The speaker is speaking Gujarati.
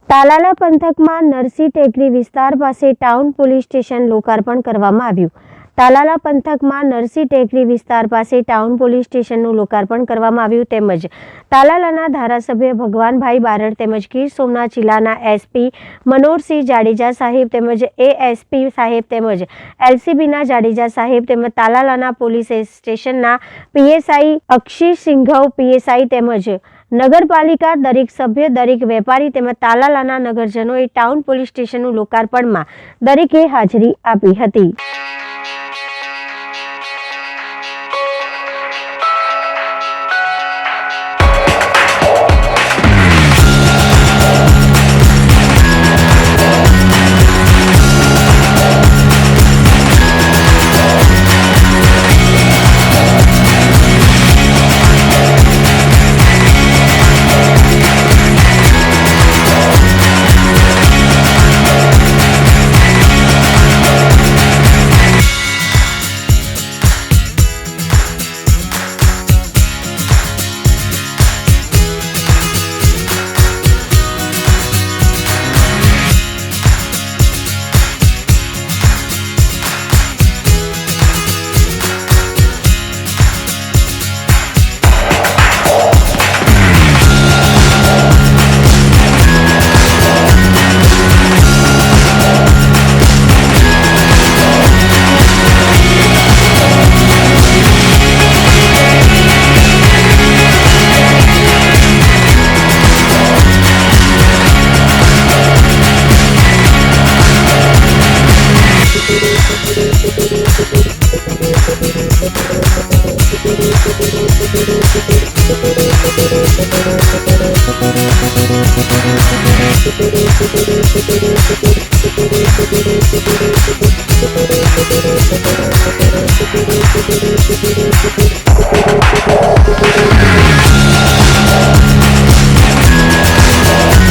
તાલાલા પંથકમાં નરસી ટેકરી વિસ્તાર પાસે ટાઉન પોલીસ સ્ટેશન લોકાર્પણ કરવામાં આવ્યું। તાલાલા પંથકમાં નરસી ટેકરી વિસ્તાર પાસે ટાઉન પોલીસ સ્ટેશનનું લોકાર્પણ કરવામાં આવ્યું તેમજ તાલાલાના ધારાસભ્ય ભગવાનભાઈ બારડ તેમજ ગીર સોમનાથ જિલ્લાના એસપી મનોહરસિંહ જાડેજા સાહેબ તેમજ એએસપી સાહેબ તેમજ એલસીબીના જાડેજા સાહેબ તેમજ તાલાલાના પોલીસ સ્ટેશનના પીએસઆઈ અક્ષી સિંઘવ પીએસઆઈ તેમજ નગરપાલિકા દરેક સભ્ય દરેક વેપારી તેમજ તાલાલાના નગરજનોએ ટાઉન પોલીસ સ્ટેશનનું લોકાર્પણમાં દરેકે હાજરી આપી હતી। Thank you.